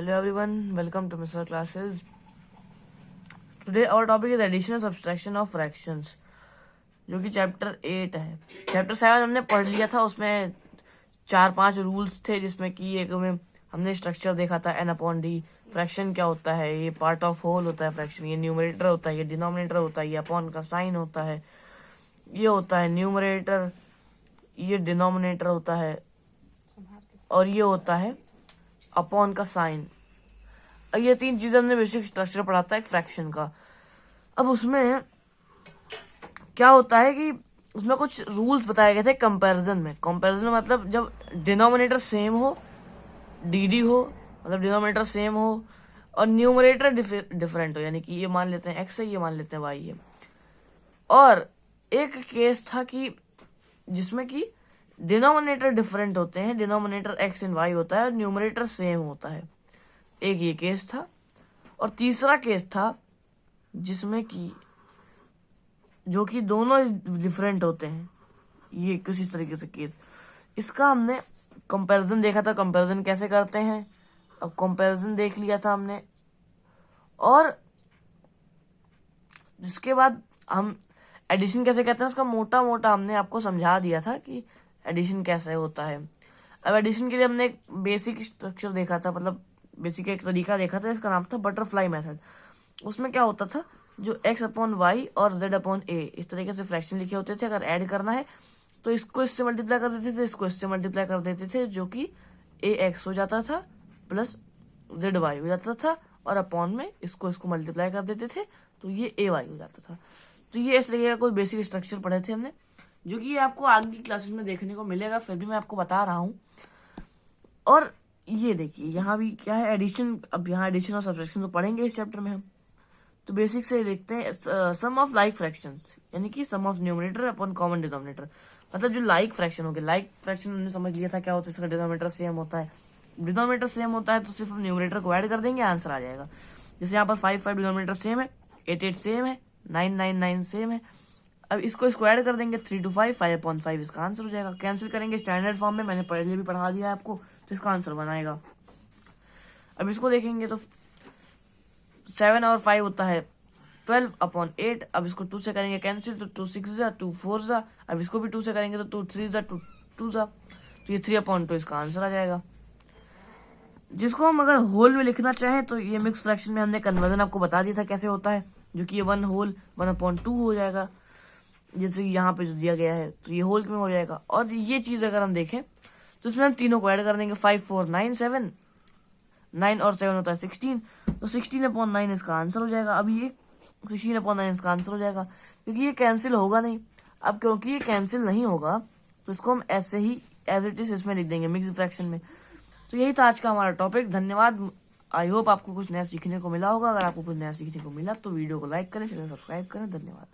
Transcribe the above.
Hello everyone, welcome to Mr. Classes. Today our topic is addition and subtraction of fractions, जो कि chapter 8 है। Chapter 7 हमने पढ़ लिया था, उसमें 4-5 रूल्स थे, जिसमें कि एक में हमने स्ट्रक्चर देखा था n/d। फ्रैक्शन क्या होता है, ये पार्ट ऑफ होल होता है फ्रैक्शन, ये न्यूमरेटर होता है, ये डिनोमिनेटर होता है, ये अपॉन का साइन होता है, ये होता है न्यूमरेटर, ये डिनोमिनेटर होता है, और ये होता है अपॉन का साइन। ये 3 चीजें हमने बेसिक स्ट्रक्चर पढ़ा था एक फ्रैक्शन का। अब उसमें क्या होता है कि उसमें कुछ रूल्स बताए गए थे कंपैरिजन में। कंपैरिजन मतलब जब डिनोमिनेटर सेम हो, डी हो, मतलब डिनोमिनेटर सेम हो, और न्यूमरेटर डिफरेंट हो, यानी कि ये मान लेते हैं एक्स है, ये मान लेते हैं वाई है। और एक केस था कि जिसमें कि डिनोमिनेटर डिफरेंट होते हैं, डिनोमिनेटर एक्स एंड वाई होता है और न्यूमरेटर सेम होता है। एक ये केस था। और तीसरा केस था जिसमें कि जो कि दोनों डिफरेंट होते हैं, ये किसी तरीके से केस। इसका हमने कंपैरिजन देखा था, कंपैरिजन कैसे करते हैं। अब कंपैरिजन देख लिया था हमने, और जिसके बाद हम एडिशन कैसे करते हैं उसका मोटा मोटा हमने आपको समझा दिया था कि एडिशन कैसे होता है। अब एडिशन के लिए हमने एक बेसिक स्ट्रक्चर देखा था, मतलब बेसिक एक तरीका देखा था, इसका नाम था बटरफ्लाई मेथड। उसमें क्या होता था, जो x/y और z/a इस तरीके से फ्रैक्शन लिखे होते थे, अगर ऐड करना है तो इसको इससे मल्टीप्लाई कर देते थे, इसको इससे मल्टीप्लाई कर देते थे, जो कि ax हो जाता था प्लस zy हो जाता था, और अपॉन में इसको इसको मल्टीप्लाई कर देते थे तो ये ay हो जाता था। तो ये इस तरीके का कोई बेसिक स्ट्रक्चर पढ़े थे हमने, जो कि आपको आगे की क्लासेस में देखने को मिलेगा, फिर भी मैं आपको बता रहा हूँ। और ये देखिए यहाँ भी क्या है, एडिशन। अब यहाँ एडिशन और सब्ट्रैक्शन तो पढ़ेंगे इस चैप्टर में हम। तो बेसिक से देखते हैं सम ऑफ लाइक फ्रैक्शंस, यानी कि sum of numerator upon common denominator. मतलब जो लाइक फ्रैक्शन हो गया, लाइक फ्रैक्शन हमने समझ लिया था क्या होता है, इसका डिनोमिनेटर सेम होता है। डिनोमिनेटर सेम होता है तो सिर्फ न्यूमरेटर को ऐड कर देंगे, आंसर आ जाएगा। जैसे यहाँ पर 5 डिनोमिनेटर सेम है, 8 सेम है, 9 सेम है। अब इसको ऐड कर देंगे, 3 to 5, 5/5 इसका आंसर हो जाएगा। कैंसिल करेंगे स्टैंडर्ड फॉर्म में, मैंने पहले भी पढ़ा दिया है आपको, तो इसका आंसर बनाएगा। अब इसको देखेंगे तो 7 और 5 होता है 12/8। अब इसको 2 से करेंगे कैंसिल, तो 2 6 2 4। अब इसको भी 2 से करेंगे तो 2 3 2 तो ये 3/2 इसका आंसर आ जाएगा। जिसको हम अगर होल में लिखना चाहें तो ये मिक्स फ्रैक्शन में हमने कन्वर्जन आपको बता दिया था कैसे होता है, जो कि ये 1 होल 1/2 हो जाएगा, जैसे यहाँ पे जो दिया गया है, तो ये होल में हो जाएगा। और ये चीज अगर हम देखें तो इसमें हम तीनों को ऐड कर देंगे, 5 4 9 7, 9 और 7 होता है 16, तो 16/9 इसका आंसर हो जाएगा। अब ये 16/9 इसका आंसर हो जाएगा, क्योंकि ये कैंसिल होगा नहीं। अब क्योंकि ये कैंसिल नहीं होगा तो इसको हम ऐसे ही एज इट इज इसमें लिख देंगे मिक्स फ्रैक्शन में। तो यही था आज का हमारा टॉपिक। धन्यवाद। आई होप आपको कुछ नया सीखने को मिला होगा। अगर आपको कुछ नया सीखने को मिला तो वीडियो को लाइक करें, चैनल सब्सक्राइब करें। धन्यवाद।